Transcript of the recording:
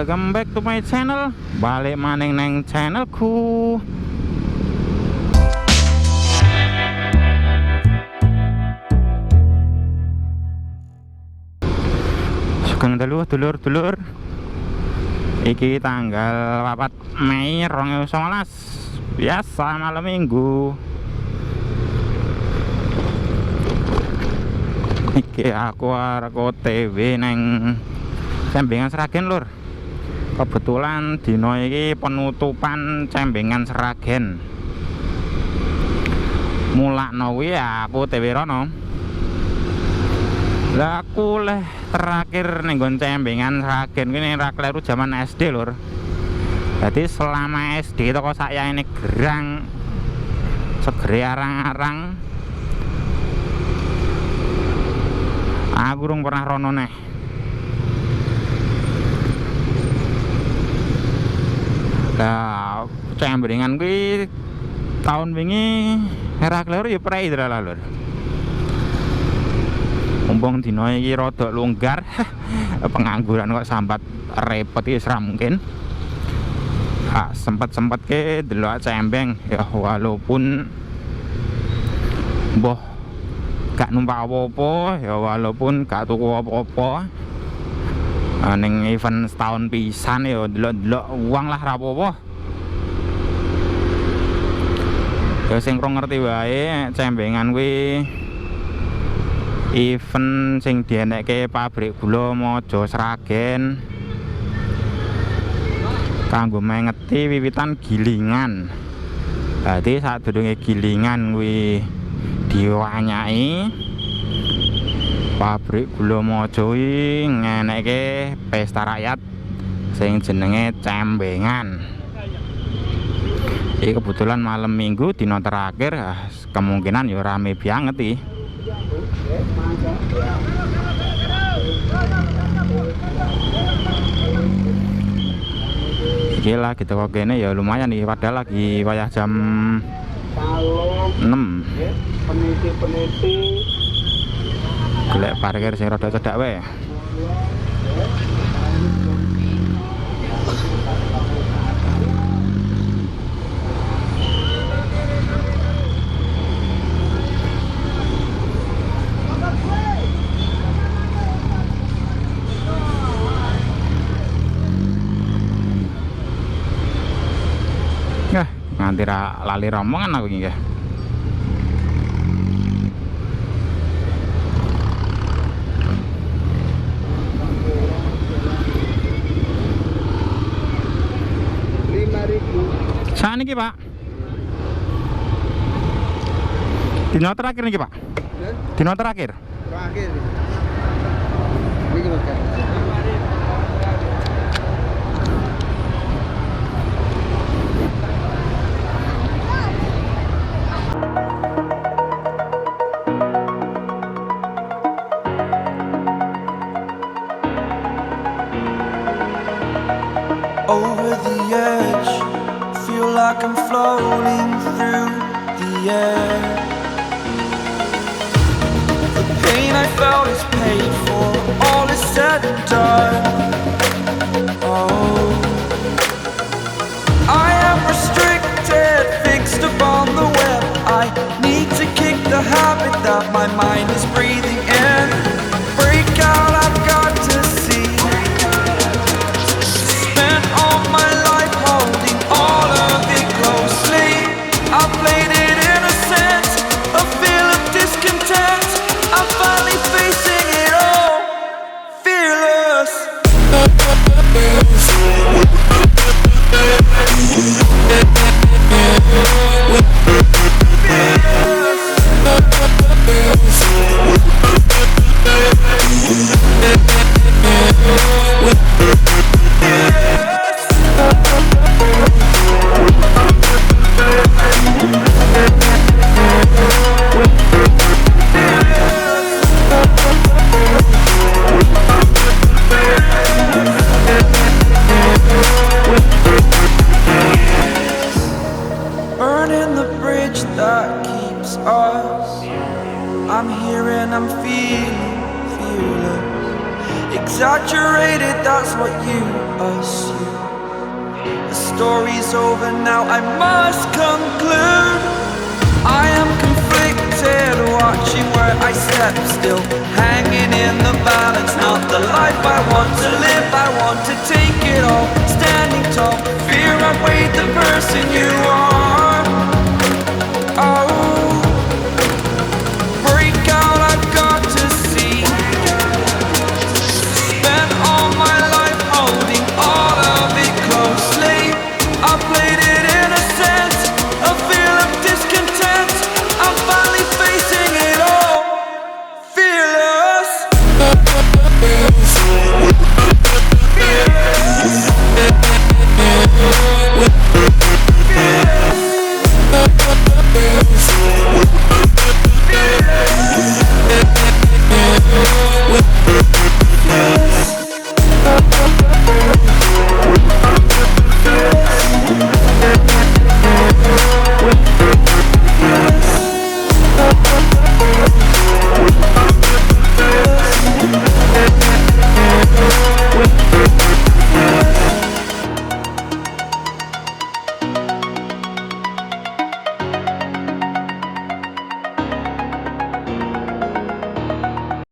welcome back to my channel. Balik maning neng channelku. Sugeng telu dulur-dulur. Iki tanggal 4 Mei 2019. Biasa malam minggu. Iki aku arep OTW neng Cembengan Sragen lur. Kebetulan dino iki penutupan Cembengan Sragen. Mulakno kuwi aku TW rono. Lah aku leh terakhir ning nggon Cembengan Sragen kuwi ning ra kleru jaman SD lur. Jadi selama SD toko saya ini gerang segere arang-arang aku durung pernah rono neh. Lah Cembengan kuwi tahun wingi era kleru ya prei dalah lur. Mumpung dino iki rada longgar, pengangguran kok sambat repot iki ora mungkin. Sempet ke delok Cembeng ya, walaupun boh gak numpak apa-apa ya, walaupun gak tuku apa-apa. Ning event setahun pisan ya delok-delok uang lah ra apa-apa. Ya sing ora ngerti wae Cembengan kuwi event sing dienekke pabrik gula Mojo Sragen kanggo mengeti wiwitan gilingan. Dadi sadurunge gilingan kuwi diwanyai, pabrik gula Mojo iki ngenekke pesta rakyat sing jenenge Cembengan. Iki kebetulan malam minggu dino terakhir, kemungkinan ya rame banget iki. Iki lagi teko kene ya lumayan nih, padahal lagi wayah jam 6. Peniti golek parkir sing rada cedak wae. Nganti lali rombongan aku iki nggih. Saniki Pak. Dino terakhir niki Pak. Dino terakhir. Terakhir. Niki Mas. Over the edge, feel like I'm floating through the air. The pain I felt is paid for, all is said and done. Oh, I am restricted, fixed upon the web. I need to kick the habit that my mind is breathing in. Break out, I've got to see. Spent all my life holding all of it closely. I played it innocent, a feel of discontent. I'm finally facing it all, fearless. Burning the bridge that keeps us. I'm here and I'm feeling fearless. exaggerated, that's what you assume. The story's over now, I must conclude. I am conflicted, watching where I step still, hanging in the balance. Not the life I want to live, I want to take it all, standing tall. Fear I've weighed the person you are. Oh, break out, I've got to see. Spent all my life holding all of it closely. I played it innocent, a feel of discontent. I'm finally facing it all, fearless.